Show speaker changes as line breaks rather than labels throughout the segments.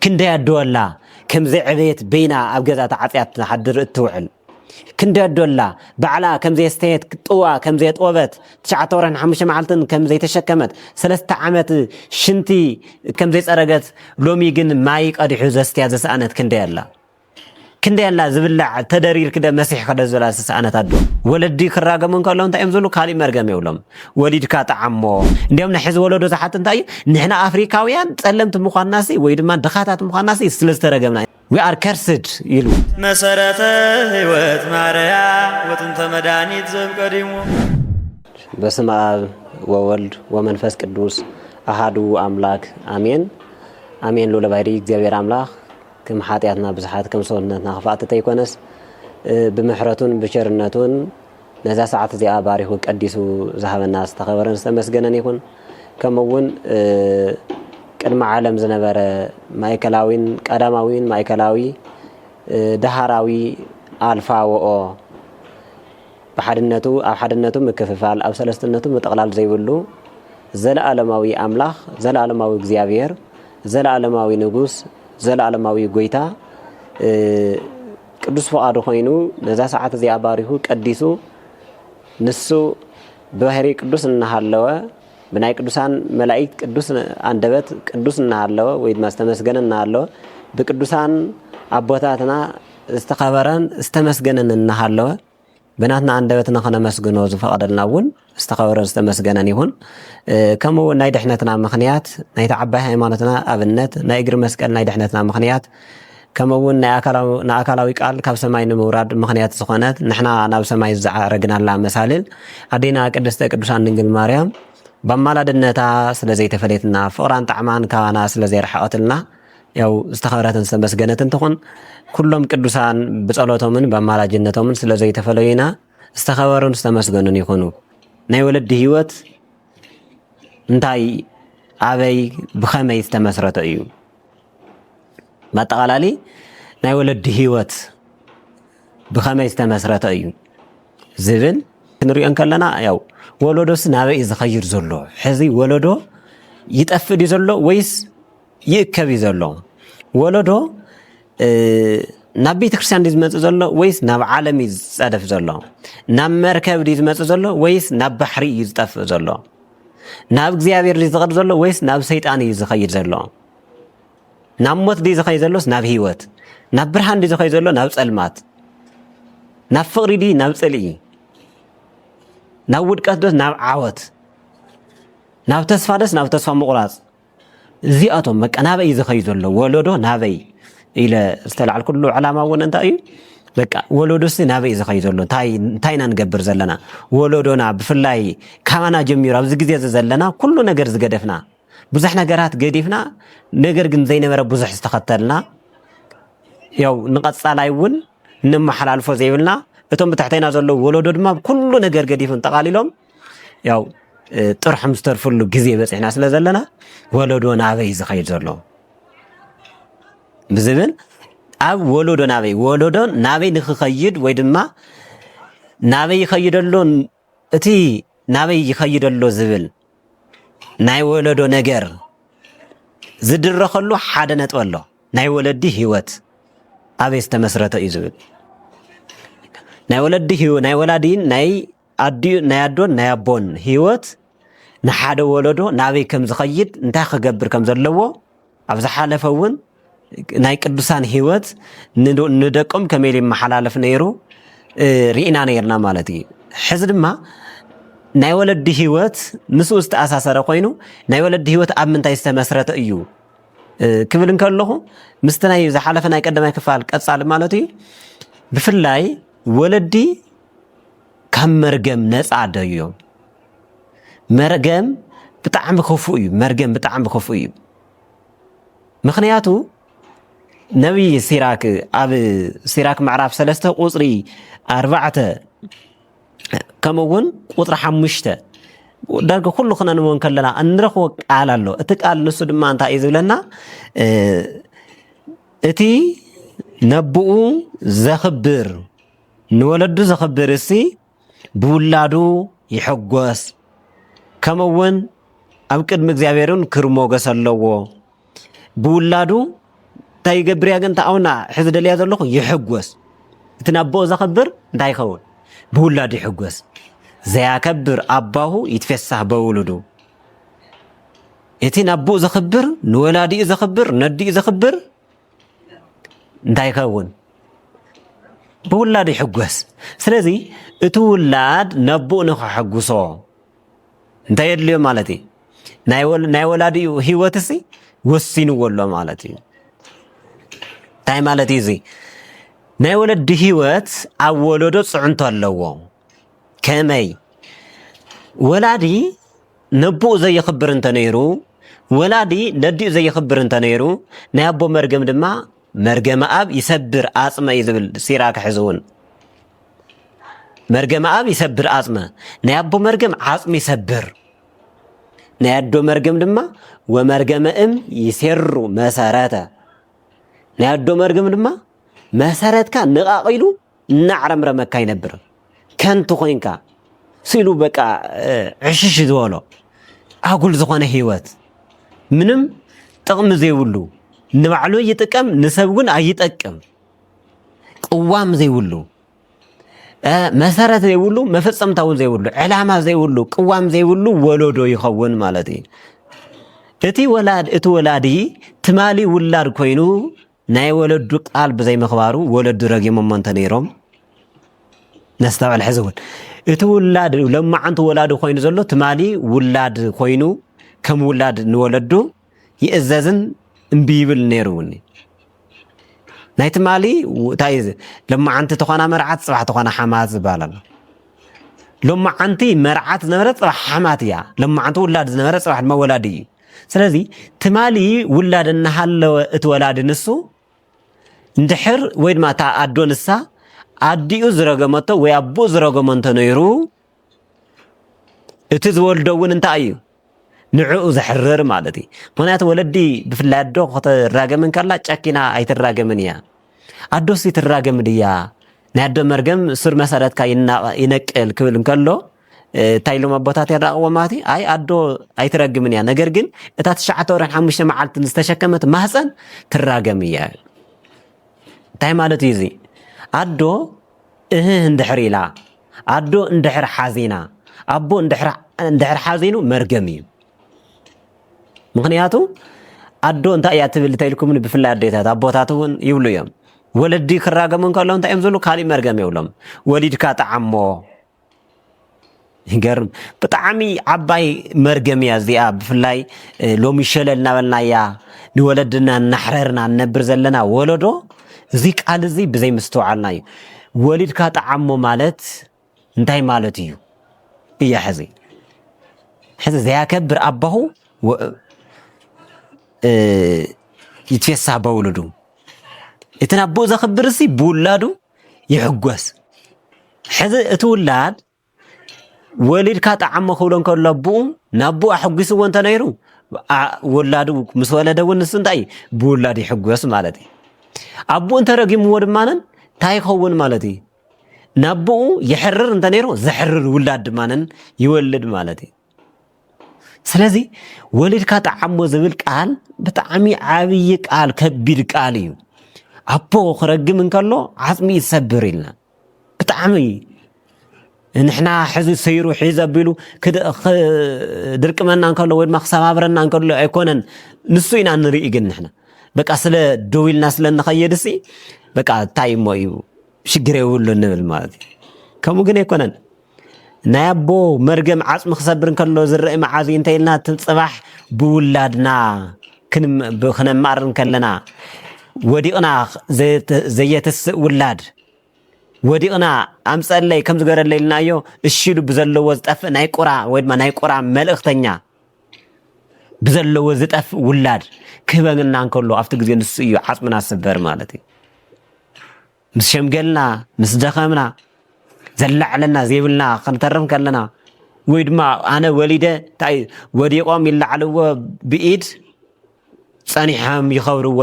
كندي أدولا كم زي عبيت بينا أبجزات عطيات حدر التوعل كندي أدولا بعلا كم زي استيت طوا كم زي طوبت 9 حمش معلتن كم زي تشكمت 3 عامات شنتي كم زي سرقت لومي جن مايك أدي حوزستي هذا سأنت كندي ألا كندي ألا زبلع تدرير كده مسيح كده زلا سأنت أدو ولدي كراجة من كلهم تأمزلو كالي مرجم يولم وليد كات عمو اليوم نحز ولده زحت انتاي نحنا أفريقياويان تسلمت مخناسي ويدمان دخاتات مخناسي سلست رجمنا we are cursed يلو
مسارات هوت ماريا وتنت مدانيت زم قديمو
بسم الله وولد ومنفس قدوس أحد أملاك آمين آمين لولا بايري እግዚአብሔር አምላክ كم حاتياتنا بزحات كم صونتنا خفات تيكونس بمحرتون بشرنتون نزا ساعات زي باريخ قديسو ذهب الناس تخبرن استمسجنن يكون كمون قدم عالم زنبره مايكلاوين قدماوين مايكلاوي دهراوي الفا و بحدنتو او حدنتو مكففال او سلستنتو متقلال زيبلو زلعلماوي املاح زلعلماوي እግዚአብሔር زلعلماوي ንጉስ زلعلماوي ጎይታ ቅዱስ ፈቃዱ ኮይኑ ነዛ ሰዓት እዚ አባሪሁ ቀዲሱ ንሱ በህሪ ቅዱስ እናሃለወ بناي ቅዱሳን መላእክት ቅዱስ አንደበት ቅዱስ እናሃለወ ወይ ማስተመስገን እናሃለወ በቅዱሳን አቦታትና استخبرن استمسجنن እናሃለወ بناتنا አንደበትና ከነመስግኖ ዝፈቀደልናውን استخبرن استمسجنن ይሁን ከመ ናይ ድሕነትና ምኽንያት ናይ ተዓባይ ሃይማኖትና ኣብነት ናይ እግር መስቀል ናይ ድሕነትና ምኽንያት كمون نأكلاوي قال كاب سماي نموراد مخنيات سخونات نحنا ناب سماي زعرقنا الله مسالل أدينا قدست قدوسان دنجل مريم بمالادنتا سلازي تفليتنا فوران طعمان كوانا سلازي رحقاتلنا يو استخبارات سمسجنة تخون كلهم قدوسان بصلوتهم بمالاجنتهم سلازي تفلينا استخبارون سمسجنون يكونوا ناي ولد هيوت انتاي أبي بخمي استمسرت أيو ما تقالالي ناي ولد هيوت بخميس تمسرت أيو زبل نري أنكلنا ياو ولدوس نابي يزخير زلو حزي ولدو يتأفد زلو ويس يكبي زلو ولدو نبي تكرسان ديزمت زلو ويس ناب عالمي يزدف زلو ناب مركب ديزمت زلو ويس ناب بحري يزدف زلو ناب እግዚአብሔር يزغر زلو ويس ناب سيطان يزخير زلو ناب موت دي زخي زلوس ناب هيوت ناب برهان دي زخي زلو ناب صلمات ناب فقري دي ناب صلي ناب ودقت دوس ناب عاوت ناب تسفا دس ناب تسفا مقراص زياتهم بقى نابي زخي زلو ولودو نابي الى استلعل كله علامه ون انت اي بقى ولودوس نابي زخي زلو تاينا نغبر زلنا ولودونا بفلاي كمانا جميرا بز غزي زلنا كله ነገር ዝገደፍና ብዙሕ ነገራት ገዲፍና ነገር ግን ዘይነበረ ብዙሕ ዝተኸተልና ያው ንቀጻላይውን ንመሐላልፎ ዘይብልና እቶም ብታሕተይና ዘሎ ወለዶ ድማ ኩሉ ነገር ገዲፍን ተቃሊሎም ያው ጥርሕ ምስተርፍሉ ግዜ በጽሕና ስለ ዘለና ወለዶ ናበይ ዝኸይድ ዘሎ ብዝብል ኣብ ወለዶ ናበይ ንኽኸይድ ወይ ድማ ናበይ ይኸይደሎ እቲ ናበይ ይኸይደሎ ዝብል ናይ ወለዶ ነገር ዝድረኸሉ ሓደ ነጥብ ኣሎ ናይ ወለዲ ህይወት ኣበይ ዝተመስረተ እዩ ዝብል ናይ ወለዲ ህይወት ናይ ወላዲን ናይ ኣዶን ናይ ኣቦን ህይወት ንሓደ ወለዶ ናበይ ከም ዝኸይድ እንታይ ክገብር ከም ዘለዎ ኣብ ዝሓለፈ እውን ናይ ቅዱሳን ህይወት ንደቆም ከመይ ይመሓላለፍ ነይሩ ሪኢና ነርና ማለት እዩ ሕዚ ድማ ናይ ወለዲ ህይወት ንሱ ዝተኣሳሰረ ኮይኑ ናይ ወለዲ ህይወት ኣብ ምንታይ ዝተመስረተ እዩ ክብል እንከለኹ ምስቲ ናይ ዝሓለፈ ናይ ቀዳማይ ክፋል ቀጻሊ ማለት እዩ ብፍላይ ወለዲ ካብ መርገም ነፃ ደዮም መርገም ብጣዕሚ ክፉእ እዩ ምክንያቱ ነቢይ ሲራክ ኣብ ሲራክ ምዕራፍ 3 ቁጽሪ 4 كمون قطر حمشته دارك كله خنا نمون كلنا انرخو قال الله اتقال نسو دما انت ايزلنا اتي نبؤ زخبر نولد زخبر سي بولادو يحغوس كمون اب قدم እግዚአብሔርን ክርሞገስ አለዎ بولادو እንታይ ይገብር ያ ግን ታውና ሕዚ ደልያ ዘለኹ ይሕጎስ እቲ ናቦ ዘኽብር እንታይ ይኸውን ብውላዱ ይሕጎስ ዘያከብር ኣባሁ ይትፈሳህ በውሉዱ እቲ ናቦ ዘኽብር ንወላዲኡ ዘኽብር ነዲኡ ዘኽብር እንታይ ይኸውን ብውላዱ ይሕጎስ ስለዚ እቲ ውላድ ናቦኡ ንኽሕጉሶ እንታይ የድልዮ ማለት እዩ ናይ ወላዲኡ ህይወትሲ ወሲንዎ ኣሎ ማለት እዩ እንታይ ማለት እዩ እዚ ናይ ወለዲ ህይወት ኣብ ወለዶ ፅዕንቶ ኣለዎ ከመይ ወላዲ ነቦኡ ዘይኽብር እንተነይሩ ወላዲ ነዲኡ ዘይኽብር እንተነይሩ ናይ ኣቦ መርገም ድማ መርገመ ኣብ ይሰብር ኣፅመ እዩ ዝብል ሲራክ ሕዝውን መርገመ ኣብ ይሰብር ኣፅመ ናይ ኣቦ መርገም ዓፅሚ ይሰብር ናይ ኣዶ መርገም ድማ ወመርገመ እም ይሴሩ መሰረተ ናይ ኣዶ መርገም ድማ መሰረትካ ንቓቒሉ እናዕረምረመካ ይነብር ከንቱ ኮይንካ ሲሉ በቃ ዕሽሽ ዝበሎ ኣጉል ዝኾነ ህይወት ምንም ጥቕሚ ዘይብሉ ንባዕሉ ይጥቀም ንሰብ ግን ኣይጠቅም ቅዋም ዘይብሉ መሰረት ዘይብሉ መፈጸምታ እውን ዘይብሉ ዕላማ ዘይብሉ ቅዋም ዘይብሉ ወለዶ ይኸውን ማለት እዩ እቲ ወላዲ ትማሊ ውላድ ኮይኑ ናይ ወለዱ ቃል ብዘይ ምኽባሩ ወለዱ ረጊሞም እንተነይሮም ነስተውዕል ሕዚ እውን እቲ ውላድ ለማዓንቲ ወላዱ ኮይኑ ዘሎ ትማሊ ውላድ ኮይኑ ከም ውላድ ንወለዱ ይእዘዝን እምቢ ይብል ነይሩ እውን ናይ ትማሊ እንታይ ለማዓንቲ ተኾና መርዓት ፅባሕ ተኾና ሓማት ዝበሃል ኣሎ ለማዓንቲ መርዓት ዝነበረት ፅባሕ ሓማት እያ ለማዓንቲ ውላድ ዝነበረ ፅባሕ ድማ ወላዲ እዩ ስለዚ ትማሊ ውላድ እናሃለወ እቲ ወላዲ ንሱ እንድሕር ወይ ድማ እታ ኣዶ ንሳ ኣዲኡ ዝረገመቶ ወይ ኣቦ ዝረገሞ እንተነይሩ እቲ ዝወልዶ እውን እንታይ እዩ ንዕኡ ዘሕርር ማለት እዩ ምክንያቱ ወለዲ ብፍላይ ኣዶ ክትራገምን ከላ ጨኪና ኣይትራገምን እያ ኣዶሲ ትራገም ድያ ናይ ኣዶ መርገም ስር መሰረትካ ይነቅል ክብል እንከሎ እንታይ ኢሎም ኣቦታት የራቕዎ ማለት እዩ ኣይ ኣዶ ኣይትረግምን እያ ነገር ግን እታ 9 መዓልቲ ዝተሸከመት ማህፀን ትራገም እያ እንታይ ማለት እዩ እዚ ኣዶ እንድሕር ኢላ ኣዶ እንድሕር ሓዚና ኣቦ እንድሕር ሓዚኑ መርገም እዩ ምክንያቱ ኣዶ እንታይ እያ ትብል ተይልኩም ብፍላይ ኣዴታት ኣቦታት እውን ይብሉ እዮም ወለዲ ክራገሙ እንከሎ እንታይ እዮም ዝብሉ ካሊእ መርገም የብሎም ወሊድካ ጣዓሞ ይገርም ብጣዕሚ ዓባይ መርገም እያ እዚኣ ብፍላይ ሎሚ ሸለል እናበልናያ ንወለድና እናሕረርና ንነብር ዘለና ወለዶ እዚ ቃል እዚ ብዘይ ምስተውዓልና እዩ ወሊድካ ጣዓሞ ማለት እንታይ ማለት እዩ እያ ሕዚ ዘያከብር ኣባሁ ይትፌሳህ በውሉዱ እቲ ናብኡ ዘኽብር እሲ ብውላዱ ይሕጎስ ሕዚ እቲ ውላድ ወሊድካ ጣዓሞ ክብሎ እንከሎ ኣቦኡ ናብኡ ኣሕጒስዎ እንተነይሩ ወላዱ ምስ ወለደ እውን ንሱ እንታይ እዩ ብውላዱ ይሕጎስ ማለት እዩ ኣቦኡ እንተረጊምዎ ድማንን እንታይ ይኸውን ማለት እዩ ናብኡ ይሕርር እንተነይሩ ዘሕርር ውላድ ድማንን ይወልድ ማለት እዩ ስለዚ ወሊድካ ጣዓሞ ዝብል ቃል ብጣዕሚ ዓብይ ቃል ከቢድ ቃል እዩ ኣቦ ክረግም እንከሎ ዓፅሚ ይሰብር ኢልና ብጣዕሚ ንሕና ሕዚ ሰይሩ ሒዝ ኣቢሉ ድርቅመና እንከሎ ወይ ድማ ክሰባብረና እንከሎ ኣይኮነን ንሱ ኢና ንርኢ ግን ንሕና በቃ ስለ ደው ኢልና ስለ ንኸይድ እሲ በቃ እንታይ እሞ እዩ ሽግር የብሉ ንብል ማለት እዩ ከምኡ ግን ኣይኮነን ናይ ኣቦ መርገም ዓፅሚ ክሰብር እንከሎ ዝረአ መዓዝ እንታይ ኢልና ፅባሕ ብውላድና ክነማር ከለና ወዲቕና ዘየትስእ ውላድ ወዲቕና ኣምፀለይ ከም ዝገበረለይ ኢልናዮ እሺሉ ብዘለዎ ዝጠፍእ ናይ ቁራ ወይ ድማ ናይ ቁራ መልእኽተኛ ብዘለዎ ዝጠፍእ ውላድ ክህበና እንከሎ ኣብቲ ግዜ ንሱ እዩ ዓፅምና ዝስበር ማለት እዩ ምስ ሸምገልና ምስ ደኸምና ዘላዕለና ዘይብልና ክንተርፍ ከለና ወይ ድማ ኣነ ወሊደ እንታይ ወዲቖም ይላዕልዎ ብኢድ ፀኒሖም ይኸብርዎ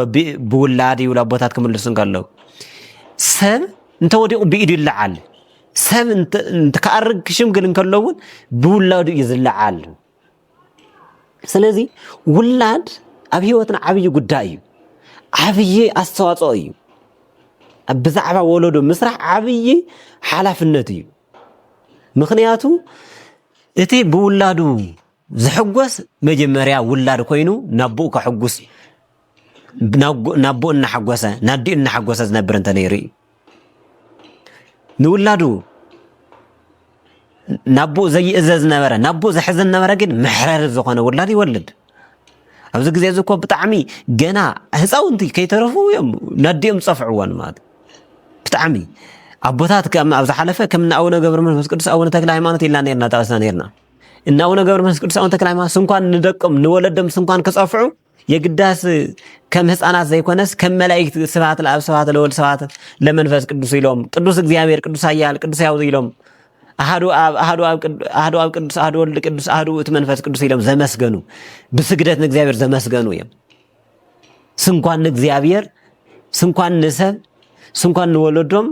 ብውላድ ይብሉ ኣቦታት ክምልሱ እንከለዉ ሰብ እንተወዲቑ ብኢዱ ይለዓል ሰብ እንትከኣርግ ክሽምግል እንከሎ እውን ብውላዱ እዩ ዝለዓል ስለዚ ውላድ ኣብ ሂወትና ዓብይ ጉዳይ እዩ ዓብይ ኣስተዋጽኦ እዩ ብዛዕባ ወለዶ ምስራሕ ዓብይ ሓላፍነት እዩ ምኽንያቱ እቲ ብውላዱ ዝሕጎስ መጀመርያ ውላድ ኮይኑ ናብኡ ከሕጉስ ናብኡ እናሓጎሰ ናዲኡ እናሓጎሰ ዝነብር እንተ ነይሩ እዩ ንውላዱ ናብኡ ዘይእዘዝ ዝነበረ ናብኡ ዘሕዝን ነበረ ግን ምሕረር ዝኾነ ውላድ ይወልድ ኣብዚ ግዜ እዚ እኮ ብጣዕሚ ገና ህፃውንቲ ከይተረፉ እዮም ናዲኦም ፀፍዕዎን ማለት ብጣዕሚ ኣቦታት ኣብ ዝሓለፈ ከም ኣቡነ ገብረ መንፈስ ቅዱስ ኣቡነ ተክለ ሃይማኖት ኢልና ነርና ጠቕስና ነርና እና ኣቡነ ገብረ መንፈስ ቅዱስ ኣቡነ ተክለ ሃይማኖት ስንኳን ንደቆም ንወለዶም ስንኳን ክፀፍዑ የግዳስ ከም ህፃናት ዘይኮነስ ከም መላእክት ስብሐት ለአብ ስብሐት ለወልድ ስብሐት ለመንፈስ ቅዱስ ኢሎም ቅዱስ እግዚአብሔር ቅዱስ ኃያል ቅዱስ ሕያው ኢሎም አሐዱ አብ ቅዱስ አሐዱ ወልድ ቅዱስ አሐዱ ውእቱ መንፈስ ቅዱስ ኢሎም ዘመስገኑ ብስግደት ንእግዚአብሔር ዘመስገኑ እዮም ስንኳን ንእግዚአብሔር ስንኳን ንሰብ ስንኳን ንወለዶም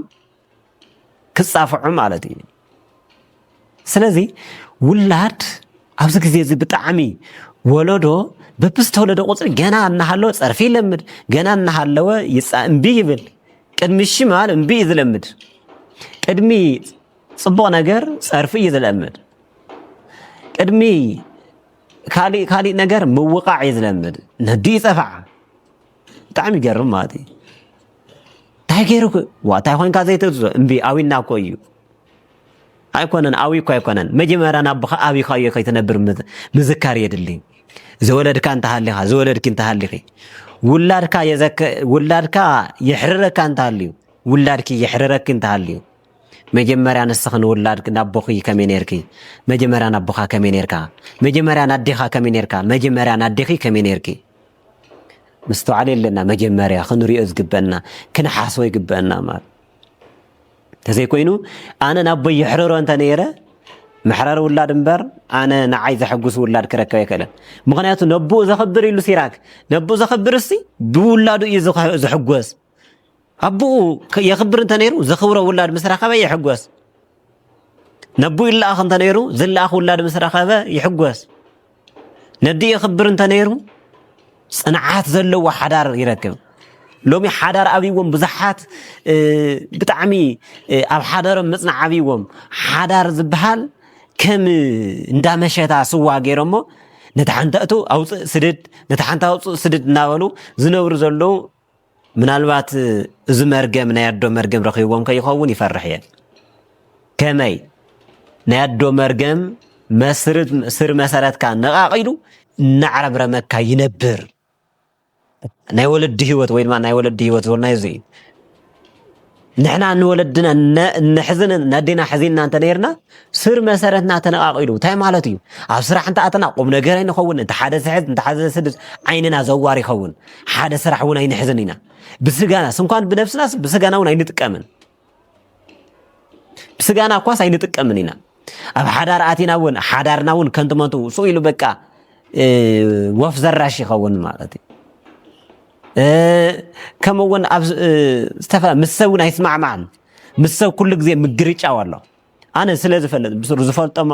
ክጻፍዑ ማለት እዩ ስለዚ ውላድ ኣብዚ ግዜ እዚ ብጣዕሚ ወለዶ በብዝተወለደ ቁፅሪ ገና እናሃለወ ፀርፊ ይለምድ ገና እናሃለወ እምቢ ይብል ቅድሚ ሽማል እምቢ ይዝለምድ ቅድሚ ጽቡቕ ነገር ፀርፊ ይዝለምድ ቅድሚ ካሊእ ነገር ምውቃዕ ይዝለምድ ነዲ ይፀፍዓ ብጣዕሚ ይገርም ማለት እዩ እንታይ ገይሩ እንታይ ኮይንካ ዘይትእዝዞ እምቢ ኣዊና እኮ እዩ ኣይኮነን ኣዊ እኮ ኣይኮነን መጀመርያ ናብኻ ኣቢኻዮ ከይትነብር ምዝካር የድሊ ዘወለድካ እንተሃሊኻ ዘወለድኪ እንተሃሊኺ ውላድካ የሕርረካ እንተሃልዩ ውላድኪ የሕርረኪ እንተሃልዩ መጀመርያ ንስኽን ውላድክ ናቦኺ ከመይ ነርኪ መጀመርያ ናቦኻ ከመይ ነርካ መጀመርያ ናዴኻ ከመይ ነርካ መጀመርያ ናዴኺ ከመይ ነርኪ ምስተውዓል የለና መጀመርያ ክንሪኦ ዝግበአና ክንሓስቦ ይግበአና ማለት ተዘይኮይኑ ኣነ ናቦይ ይሕርሮ እንተ ነይረ ምሕረር ውላድ እምበር ኣነ ንዓይ ዘሐጉስ ውላድ ክረከብ ኣይክእልን ምክንያቱ ነብኡ ዘኽብር ኢሉ ሲራክ ነብኡ ዘኽብር እስቲ ብውላዱ እዩ ዝሕጎስ ኣቦኡ የኽብር እንተ ነይሩ ዘኽብሮ ውላድ ምስ ረኸበ ይሕጎስ ነብኡ ይለኣኽ እንተ ነይሩ ዝለኣኽ ውላድ ምስ ረኸበ ይሕጎስ ነዲ የኽብር እንተ ነይሩ ጽንዓት ዘለዎ ሓዳር ይረክብ ሎሚ ሓዳር ኣብይዎም ብዙሓት ብጣዕሚ ኣብ ሓዳሮም ምጽናዕ ኣብይዎም ሓዳር ዝበሃል ከም እንዳመሸታ ስዋ ገይሮሞ ነቲ ሓንቲ እቱ ኣውፅእ ስድድ ነቲ ሓንቲ ኣውፅእ ስድድ እናበሉ ዝነብሩ ዘለዉ ምናልባት እዚ መርገም ናይ ኣዶ መርገም ረኺቦም ከይኸውን ይፈርሕ እየ ከመይ ናይ ኣዶ መርገም ስር መሰረትካ ነቓቒሉ እናዕረምረመካ ይነብር ናይ ወለዲ ህይወት ወይ ድማ ናይ ወለዲ ህይወት ዝብልና እዚ ንሕና ንወለድና ንሕዝን ናዴና ሕዚና እንተ ነርና ስር መሰረትና ተነቓቒሉ እንታይ ማለት እዩ ኣብ ስራሕ እንተኣተና ቁም ነገር ኣይንኸውን እንተ ሓደ ዝሕዝ እንተ ሓደ ስድስ ዓይንና ዘዋር ይኸውን ሓደ ስራሕ እውን ኣይንሕዝን ኢና ብስጋና ስንኳን ብነፍስናስ ብስጋና እውን ኣይንጥቀምን ብስጋና እኳስ ኣይንጥቀምን ኢና ኣብ ሓዳር ኣቲና እውን ሓዳርና እውን ከንትመቱ እሱ ኢሉ በቃ ወፍ ዘራሽ ይኸውን ማለት እዩ ከምውን ኣብ ዝተፈላ ምስ ሰብ እውን ኣይስማዕማዕን ምስ ሰብ ኩሉ ግዜ ምግርጫው ኣሎ ኣነ ስለ ዝፈልጥ ብስሩ ዝፈልጦም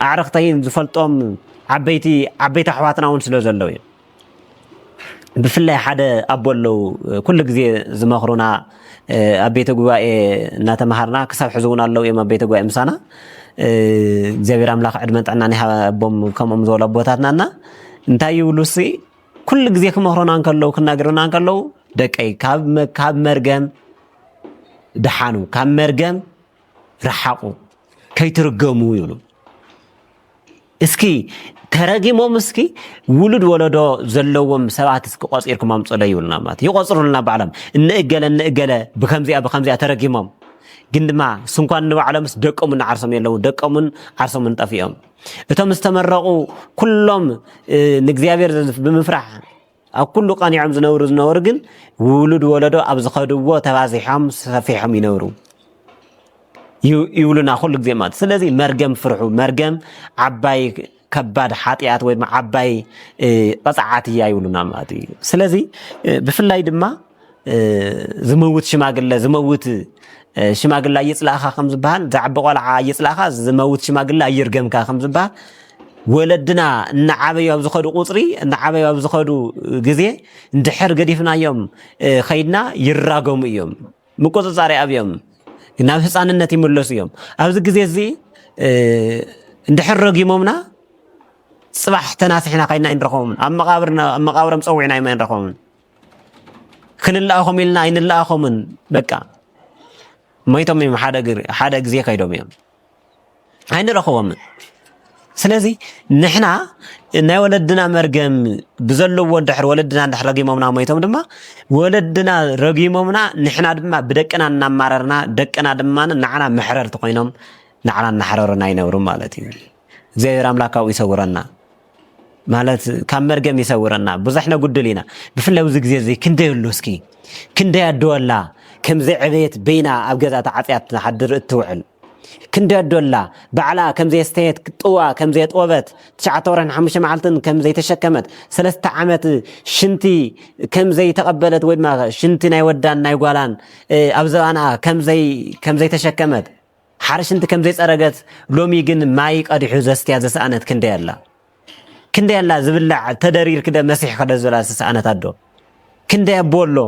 ኣዕርኽተይን ዝፈልጦም ዓበይቲ ኣሕዋትና እውን ስለ ዘለዉ እዮም ብፍላይ ሓደ ኣቦ ኣለዉ ኩሉ ግዜ ዝመኽሩና ኣብ ቤተ ጉባኤ እናተማሃርና ክሳብ ሕዚ እውን ኣለዉ እዮም ኣብ ቤተ ጉባኤ ምሳና እግዚኣብሔር ኣምላኽ ዕድመን ጥዕና ናይ ሃቦም ከምኦም ዝበሉ ኣቦታትናና እንታይ ይብሉሲ ኩሉ ግዜ ክመኽሮና እንከለዉ ክናገሩና እንከለዉ ደቀይ ካብ መርገም ድሓኑ ካብ መርገም ረሓቁ ከይትርገሙ ይብሉ እስኪ ተረጊሞም እስኪ ውሉድ ወለዶ ዘለዎም ሰባት እስኪ ቆፂርኩም ኣምፅሎ ይብሉና ማለት ይቆፅሩልና ባዕሎም እንእገለ ብከምዚኣ ተረጊሞም ግን ድማ ስንኳን ንባዕሎምስ ደቆምን ዓርሶም የለዉ ደቆምን ዓርሶምን ጠፊኦም እቶም ዝተመረቑ ኩሎም ንእግዚአብሔር ብምፍራሕ ኣብ ኩሉ ቀኒዖም ዝነበሩ ግን ውሉድ ወለዶ ኣብ ዝኸድዎ ተባዚሖም ሰፊሖም ይነብሩ ይብሉና ኩሉ ግዜ ማለት ስለዚ መርገም ፍርሑ መርገም ዓባይ ከባድ ሓጢኣት ወይ ድማ ዓባይ ቀፅዓት እያ ይብሉና ማለት እዩ ስለዚ ብፍላይ ድማ ዝመውት ሽማግለ እየፅላእኻ ከም ዝበሃል ዝዓቢ ቆልዓ እየፅላእኻ ዝመውት ሽማግለ ኣየርገምካ ከም ዝበሃል ወለድና እናዓበዩ ኣብ ዝኸዱ ቁፅሪ እናዓበዩ ኣብ ዝኸዱ ግዜ እንድሕር ገዲፍናዮም ኸይድና ይራገሙ እዮም ምቁፅፃር ኣብዮም ናብ ህፃንነት ይምለሱ እዮም ኣብዚ ግዜ እዚ እንድሕር ረጊሞምና ፅባሕ ተናስሕና ኸይድና ይንረኸቦም ኣብ መቃብሮም ፀዊዕና ኢና ይንረኸቦም ክንለኣኸም ኢልና ኣይንለኣኸምን በቃ ሞይቶም እዮም ሓደ ግዜ ከይዶም እዮም ኣይንረኸቦምን ስለዚ ንሕና ናይ ወለድና መርገም ብዘለዎ እንድሕር ወለድና እንድሕር ረጊሞምና ሞይቶም ድማ ወለድና ረጊሞምና ንሕና ድማ ብደቅና እናማረርና ደቅና ድማ ንዓና መሕረርቲ ኮይኖም ንዓና እናሕረሩና ይነብሩ ማለት እዩ እግዚኣብሔር ኣምላክ ካብኡ ይሰውረና ማለት ካብ መርገም ይሰውረና ብዙሕ ነጉድል ኢና ብፍላይ ኣብዚ ግዜ እዚ ክንደይ ኣሎ እስኪ ክንደይ ኣደወላ ከምዘይ ዕብየት በይና ኣብ ገዛ ተዓፅያት ሓድር እትውዕል ክንደይ ኣደወላ ባዕላ ከምዘይ ስተየት ጥዋ ከምዘይ ጥወበት 9 ወርሕን 5 መዓልትን ከምዘይ ተሸከመት 3 ዓመት ሽንቲ ከምዘይ ተቐበለት ወይ ድማ ሽንቲ ናይ ወዳን ናይ ጓላን ኣብ ዘባና ከምዘይ ተሸከመት ሓረ ሽንቲ ከምዘይ ፀረገት ሎሚ ግን ማይ ቀዲሑ ዘስትያ ዘሰኣነት ክንደይ ኣላ ዝብላዕ ተደሪር ክደ መሲሕ ከደ ዝብላ ዘሰኣነት ኣዶ ክንደይ ኣቦሎ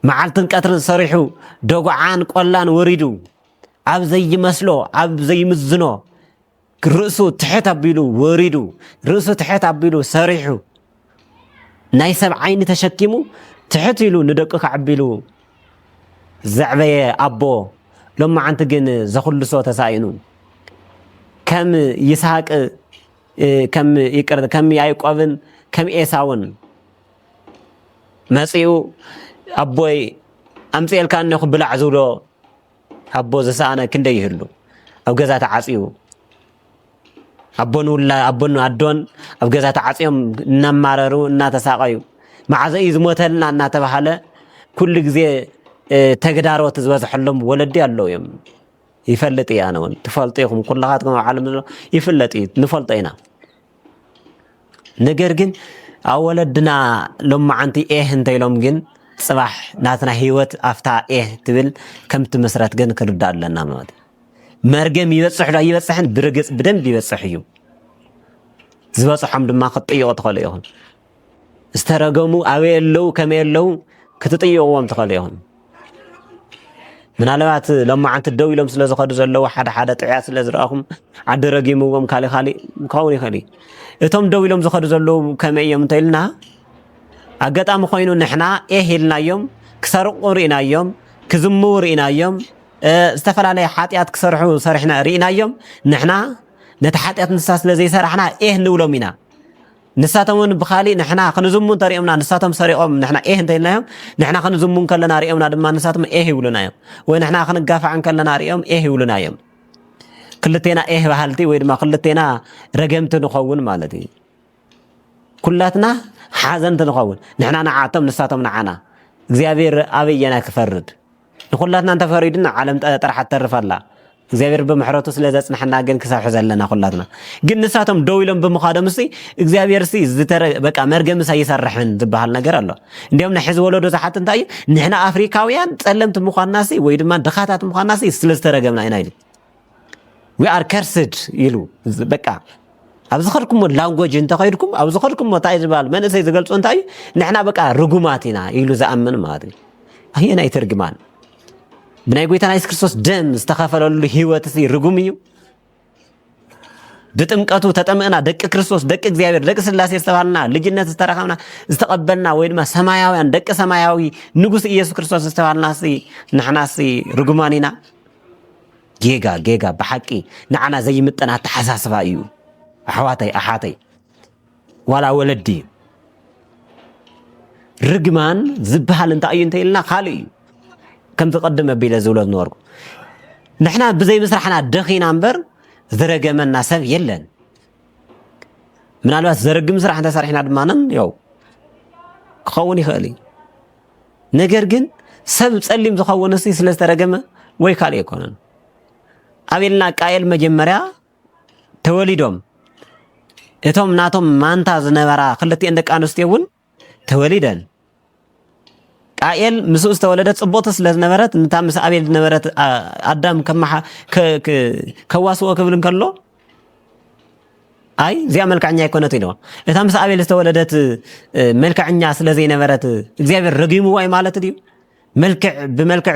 መዓልትን ቀትርን ሰሪሑ ደጉዓን ቆላን ወሪዱ ኣብ ዘይመስሎ ኣብ ዘይምዝኖ ርእሱ ትሕት ኣቢሉ ወሪዱ ርእሱ ትሕት ኣቢሉ ሰሪሑ ናይ ሰብ ዓይኒ ተሸኪሙ ትሕት ኢሉ ንደቁ ከዓቢሉ ዘዕበየ ኣቦ ሎማዓንቲ ግን ዘኹልሶ ተሳኢኑ ከም ይስሐቅ ከም ያዕቆብን ከም ኤሳውን መጺኡ ኣቦይ ኣምፂልካ እነኹ ብላዕ ዝብሎ ኣቦ ዘሰኣነ ክንደይ ይህሉ ኣብ ገዛ ተዓፅዩ ኣቦን ኣዶን ኣብ ገዛ ተዓፅዮም እናማረሩ እናተሳቀዩ መዓዘ እዩ ዝሞተልና እናተባሃለ ኩሉ ግዜ ተግዳሮት ዝበዝሐሎም ወለዲ ኣለው እዮም ይፈልጥ እያ ኣነ እውን ትፈልጡ ኢኹም ኩላኻትኩም ኣብ ዓለም ይፍለጥ እዩ ንፈልጦ ኢና ነገር ግን ኣብ ወለድና ሎማዓንቲ እንተኢሎም ግን ፅባሕ ናትና ህይወት ኣፍታ ትብል ከምቲ መስረት ግን ክርዳእ ኣለና ማለት መርገም ይበፅሕ ዶ ይበፅሕን ብርግፅ ብደንብ ይበፅሕ እዩ ዝበፅሖም ድማ ክትጥይቁ ትኽእሉ ኢኹም ዝተረገሙ ኣበይ ኣለው ከመይ ኣለው ክትጥይቁዎም ትኽእሉ ኢኹም ምናልባት ሎማዓንቲ ደው ኢሎም ስለ ዝኸዱ ዘለው ሓደ ጥዕያት ስለ ዝረአኹም ዓዲ ረጊምዎም ካሊእ ክኸውን ይኽእል እዩ እቶም ደው ኢሎም ዝኸዱ ዘለው ከመይ እዮም እንተኢልና ኣጋጣሚ ኮይኑ ንሕና ኢልናዮም ክሰርቁ ርኢናዮም ክዝምው ርኢናዮም ዝተፈላለዩ ሓጢኣት ክሰርሑ ሰሪሕና ርኢናዮም ንሕና ነቲ ሓጢኣት ንሳ ስለ ዘይሰራሕና ንብሎም ኢና ንሳቶም ብኻሊእ ንሕና ክንዝሙ እንተሪኦምና ንሳቶም ሰሪቆም ንሕና እንተኢልናዮም ንሕና ክንዝሙ ከለና ሪኦምና ድማ ንሳቶም ይብሉና እዮም ወይ ንሕና ክንጋፋዕ ከለና ሪኦም ይብሉና እዮም ክልቴና ባህልቲ ወይ ድማ ክልቴና ረገምቲ ንኸውን ማለት እዩ ኩላትና ሓዘንቲ ንኸውን ንሕና ንዓቶም ንሳቶም ንዓና እግዚኣብሔር ኣበየና ክፈርድ ንኩላትና እንተፈሪድና ዓለም ጥራሕ ተርፈላ እግዚአብሔር በመሕረቱ ስለ ዘጽናሕና ግን ክሳብ ሕዘለና ኩላትና ግን ንሳቶም ደው ኢሎም ብምኻዶም እስቲ እግዚአብሔር እስቲ በቃ መርገም ሳይሰርሕን ዝበሃል ነገር ኣሎ እንዲያውም ንሕዚ ወለዶ ዝሓት እንታይ ንሕና አፍሪካውያን ጸለምት ምዃንናሲ ወይ ድማ ድኻታት ምዃንናሲ ስለ ዝተረገምና ኢና ኢሉ we are cursed ይሉ በቃ ኣብዚ ኸድኩም ላንጉዌጅ እንተኸይድኩም ኣብዚ ኸድኩም ታይ ዝበሃል መንእሰይ ዝገልጹ እንታይ ንሕና በቃ ርጉማት ኢና ኢሉ ዝኣምን ማለት እዩ አየና ይትርግማን ብናይ ጎይታና ኢየሱስ ክርስቶስ ደም ዝተኸፈለሉ ህይወት እዚ ርጉም እዩ ብጥምቀቱ ተጠምእና ደቂ ክርስቶስ ደቂ እግዚአብሔር ደቂ ስላሴ ዝተባልና ልጅነት ዝተረኸብና ዝተቀበልና ወይ ድማ ሰማያውያን ደቂ ሰማያዊ ንጉስ ኢየሱስ ክርስቶስ ዝተባልናሲ ንሕናሲ ርጉማን ኢና ጌጋ ብሓቂ ንዓና ዘይምጠና ተሓሳስባ እዩ ኣሕዋተይ ዋላ ወለዲ ርግማን ዝበሃል እንታይ እዩ እንተኢልና ካልእ እዩ ከም ተቀደመ ቢለ ዝብሎ ዝነበርኩ ንሕና ብዘይ ምስራሕና ደኺና እምበር ዝረገመና ሰብ የለን ምናልባት ዘረግም ስራሕ እንተሰሪሕና ድማንን ያው ክኸውን ይኽእል እዩ ነገር ግን ሰብ ጸሊም ዝኸውን እስቲ ስለ ዝተረገመ ወይ ካልእ ኣይኮነን አቤልና ቃየል መጀመሪያ ተወሊዶም እቶም ናቶም ማንታ ዝነበራ ክልቲአን ደቂ ኣንስትዮ እውን ተወሊደን ቃየል ምስኡ ዝተወለደት ጽቦት ስለ ዝነበረት እንታ ምስ አቤል ዝነበረት አዳም ከዋስኦ ክብል እንከሎ አይ እዚያ መልካኛ ይኮነት ይለው እታ ምስ አቤል ዝተወለደት መልካኛ ስለዚህ ነበረት እግዚአብሔር ረጊሙ ወይ ማለት ዲዩ መልክዕ ብመልክዕ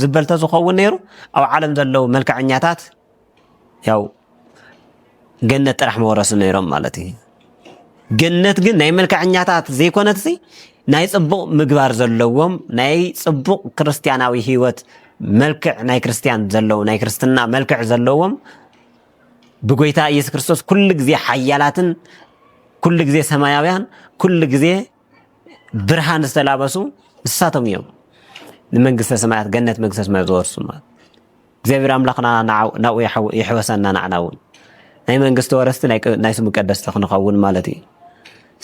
ዝበልተ ዝኸውን ነይሩ ኣብ ዓለም ዘለው መልካኛታት ያው ገነት ጥራሕ መወረስ ነይሮም ማለት እዩ ገነት ግን ናይ መልካኛታት ዘይኮነት ናይ ጽቡቕ ምግባር ዘለዎም ናይ ጽቡቕ ክርስቲያናዊ ህይወት መልክዕ ናይ ክርስቲያን ዘለው ናይ ክርስትና መልክዕ ዘለዎም ብጎይታ ኢየሱስ ክርስቶስ ኩሉ ግዜ ሓያላትን ኩሉ ግዜ ሰማያውያን ኩሉ ግዜ ብርሃን ዝተላበሱ ንሳቶም እዮም ንመንግስተ ሰማያት ገነት መንግስተ ሰማያት ዝወርሱ ማለት እግዚአብሔር አምላክና ናኡ ይሕወሰና ናዕናውን ናይ መንግስተ ወረስቲ ናይ ስሙ ቀደስቲ ክንኸውን ማለት እዩ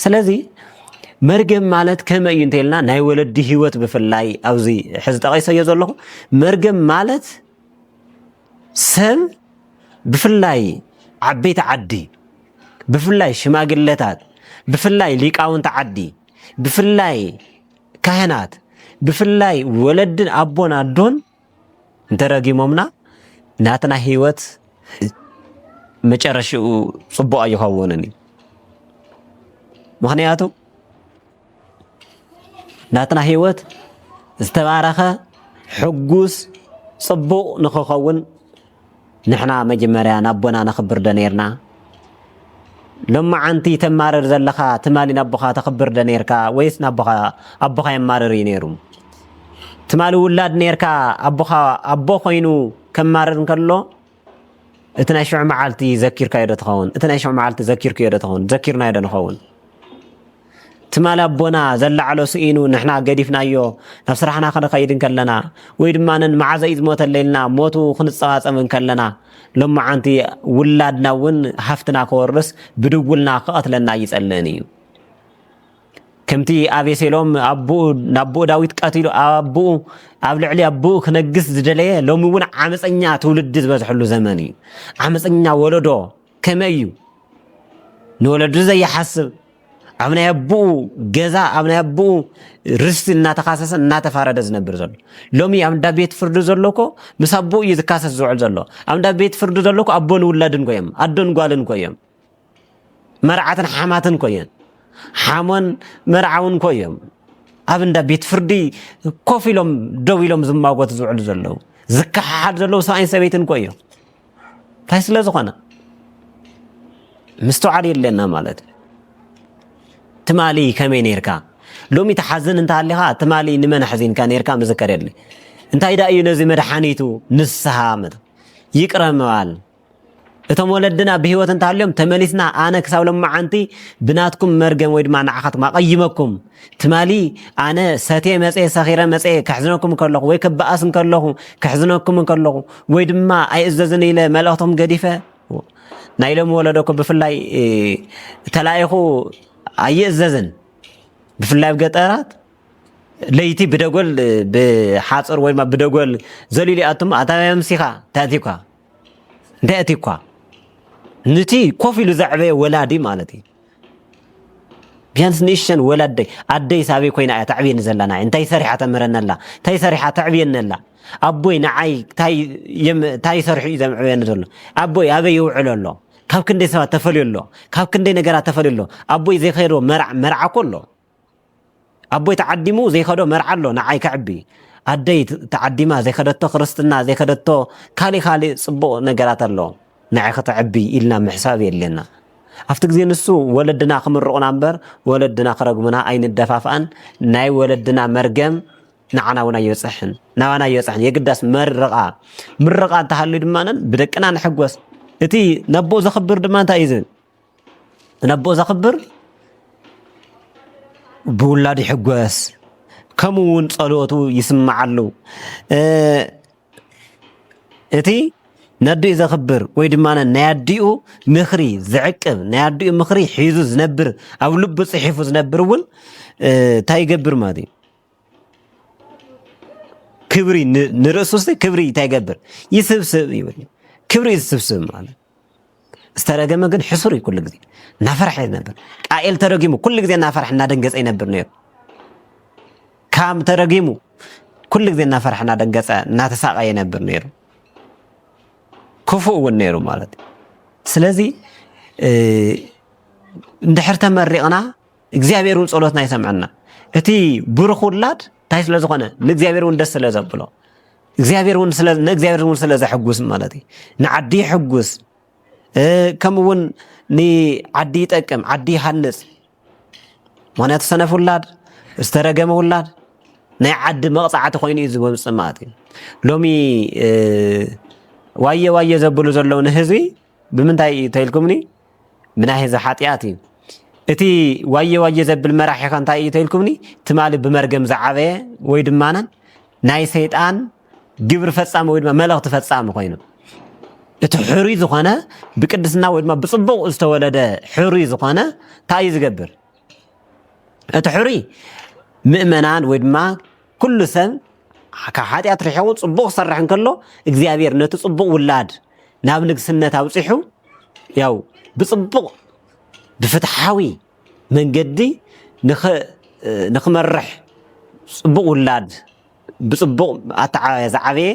ስለዚ መርገም ማለት ከመይ እንተልና ናይ ወለዲ ህይወት ብፍላይ ኣብዚ ሕዚ ጠቂሰዮ ዘለኹ መርገም ማለት ሰብ ብፍላይ ዓበይቲ ዓዲ ብፍላይ ሽማግለታት ብፍላይ ሊቃውንቲ ዓዲ ብፍላይ ካህናት ብፍላይ ወለድን አቦን አዶን እንተረጊሞምና ናትና ህይወት መጨረሻው ጽቡቕ አይኸውንኒ ምክንያቱ ናትና ህይወት ዝተባረኸ ሕጉስ ጽቡቕ ንኽኸውን ንሕና መጀመርያ ናቦና ነኽብር ደነርና ሎማዓንቲ ተማረር ዘለኻ ትማሊ ናቦኻ ተኽብር ደነርካ ወይስ ናቦኻ አቦኻ ይማረር ይነሩ ትማሊ ውላድ ነርካ አቦኻ አቦ ኮይኑ ከማረር እንከሎ እቲ ናይ ሽዑ መዓልቲ ዘኪርካ ይደ ትኸውን እቲ ናይ ሽዑ መዓልቲ ዘኪርካ ይደ ትኸውን ዘኪርና ይደ ንኸውን ትማሊ አቦና ዘላዕሎ ስኢኑ ንሕና ገዲፍናዮ ናብ ስራሕና ክንኸይድ ከለና ወይ ድማንን መዓዘ ዝሞተለልና ሞቱ ክንጸዋጸም ከለና ሎማዓንቲ ውላድና እውን ሃፍትና ከወርስ ብድውልና ክቐትለና ይጸልእን እዩ ከምቲ አቤሴሎም ናቦኡ ዳዊት ቀቲሉ አቦኡ ኣብ ልዕሊ አቦኡ ክነግስ ዝደለየ ሎሚ እውን ዓመፀኛ ትውልድ ዝበዝሕሉ ዘመን እዩ ዓመፀኛ ወለዶ ከመይ እዩ ንወለዱ ዘይሓስብ ኣብ ናይ አቦኡ ገዛ ኣብ ናይ አቦኡ ርስቲ እናተኻሰሰ እናተፋረደ ዝነብር ዘሎ ሎሚ ኣብ እንዳ ቤት ፍርዲ ዘለኮ ምስ አቦኡ እዩ ዝካሰስ ዝውዕል ዘሎ ኣብ እንዳ ቤት ፍርዲ ዘለኮ አቦን ውላድን ኮዮም አዶን ጓልን ኮዮም መርዓትን ሓማትን ኮየን ሓሞን መርዓውን ኮዮም ኣብ እንዳ ቤት ፍርዲ ኮፍ ኢሎም ደው ኢሎም ዝማጎት ዝውዕሉ ዘለው ዝከሓሓድ ዘለው ሰብኣይን ሰበይትን ኮዮም እንታይ ስለ ዝኾነ ምስተውዓል የለና ማለት ትማሊ ከመይ ነርካ ሎሚ ተሓዝን እንተሃሊኻ ትማሊ ንመን ሓዚንካ ነርካ መዘከር የለ እንታይ ዳ እዩ ነዚ መድሓኒቱ ንስሓ ይቅረ ምባል እቶም ወለድና ብህይወት እንተሃልዮም ተመሊስና ኣነ ክሳብ ሎማዓንቲ ብናትኩም መርገም ወይ ድማ ንዓኻትኩም ኣቐይመኩም ትማሊ ኣነ ሰቴ መፀ ሰኺረ መፀ ክሕዝነኩም ከለኹ ወይ ክበኣስ ከለኹ ክሕዝነኩም ከለኹ ወይ ድማ ኣይእዘዝን ኢለ መልእኽቶም ገዲፈ ናይ ሎሚ ወለዶኮ ብፍላይ ተላኢኹ ኣይእዘዝን ብፍላይ ብገጠራት ለይቲ ብደጎል ብሓፅር ወይ ድማ ብደጎል ዘሊሉ ኣቱም ኣታምሲኻ ተእቲኳ እንታይ እቲኳ ነቲ ኮፍ ኢሉ ዘዕበየ ወላዲ ማለት እዩ ቢያንስ ንእሽተን ወላደይ ኣደይ ሳበይ ኮይና እያ ተዕብየኒ ዘለና እንታይ ሰሪሓ ተምህረነላ እንታይ ሰሪሓ ተዕብየነላ ኣቦይ ንዓይ እንታይ ሰሪሑ እዩ ዘምዕብየኒ ዘሎ ኣቦይ ኣበይ ይውዕል ኣሎ ካብ ክንደይ ሰባት ተፈልዩ ኣሎ ካብ ክንደይ ነገራት ተፈልዩ ኣሎ ኣቦይ ዘይኸዶ መርዓ ኮሎ ኣቦይ ተዓዲሙ ዘይኸዶ መርዓ ኣሎ ንዓይ ከዕቢ ኣደይ ተዓዲማ ዘይኸደቶ ክርስትና ዘይኸደቶ ካሊእ ጽቡቕ ነገራት ኣሎ ንዓይ ከተዕቢ ኢልና ምሕሳብ የለና ኣብቲ ግዜ ንሱ ወለድና ክምርቑና እምበር ወለድና ክረግሙና ኣይንደፋፍአን ናይ ወለድና መርገም ንዓናውና ይበፅሕን ናባና ይበፅሕን የግዳስ ምርቓ እንተሃልዩ ድማንን ብደቅና ንሕጎስ እቲ ነቦኡ ዘኽብር ድማ እንታይ እዩ ዝብል ነቦኡ ዘኽብር ብውላዱ ይሕጎስ ከምኡ እውን ጸሎቱ ይስማዓሉ እቲ ነዲኡ ዘኽብር ወይ ድማ ናይ ኣዲኡ ምኽሪ ዝዕቅብ ናይ ኣዲኡ ምኽሪ ሒዙ ዝነብር ኣብ ልቡ ጽሒፉ ዝነብር እውን እንታይ ይገብር ማለት እዩ ክብሪ ንርእሱ ክብሪ እንታይ ይገብር ይስብስብ ይብል ክብሪ ይስብስብ ማለት ዝተረገመ ግን ሕሱር እዩ ኩሉ ግዜ እናፈርሐ ይነብር ቃኤል ተረጊሙ ኩሉ ግዜ እናፈርሐ እናደንገፀ ይነብር ነይሩ ካም ተረጊሙ ኩሉ ግዜ እናፈርሐ እናደንገፀ እናተሳቀ ይነብር ነይሩ ክፉእ እውን ነይሩ ማለት ስለዚ እንድሕር ተመሪቕና እግዚአብሔር እውን ጸሎትና ይሰምዐና እቲ ብሩኽ ውላድ እንታይ ስለ ዝኾነ ንእግዚአብሔር እውን ደስ ስለ ዘብሎ እግዚአብሔር እውን ስለ ዘሕጉስ ማለት እዩ ንዓዲ ይሕጉስ ከምኡ እውን ንዓዲ ይጠቅም ዓዲ ይሃንጽ ምክንያቱ ሰነፍ ውላድ ዝተረገመ ውላድ ናይ ዓዲ መቕፃዕቲ ኮይኑ እዩ ዝወፅእ ማለት እዩ ሎሚ ዋየ ዋየ ዘብሉ ዘለዉ ንህዝቢ ብምንታይ ተይልኩምኒ ምናይ ህዝቢ ሓጢኣት እዩ እቲ ዋየ ዋየ ዘብል መራሒኻ እንታይ እዩ ተይልኩምኒ ትማሊ ብመርገም ዝዓበየ ወይ ድማና ናይ ሰይጣን ግብሪ ፈጻሚ ወይ ድማ መልእኽቲ ፈጻሚ ኮይኑ እቲ ሕሩይ ዝኾነ ብቅድስና ወይ ድማ ብፅቡቕ ዝተወለደ ሕሩይ ዝኾነ እንታይ እዩ ዝገብር እቲ ሕሩይ ምእመናን ወይ ድማ ኩሉ ሰብ ካብ ሓጢኣት ርሒቑ ፅቡቕ ክሰርሕ እንከሎ እግዚኣብሔር ነቲ ፅቡቕ ውላድ ናብ ንግስነት ኣውፂሑ ያው ብፅቡቕ ብፍትሓዊ መንገዲ ንኽመርሕ ፅቡቕ ውላድ ብፅቡቕ ኣተዓባብያ ዝዓበየ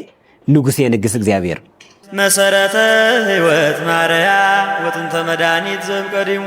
ንጉስ የንግስ እግዚኣብሔር
መሰረተ ህይወት ማርያ ወጥንተ መድኃኒት ዘእምቀዲሙ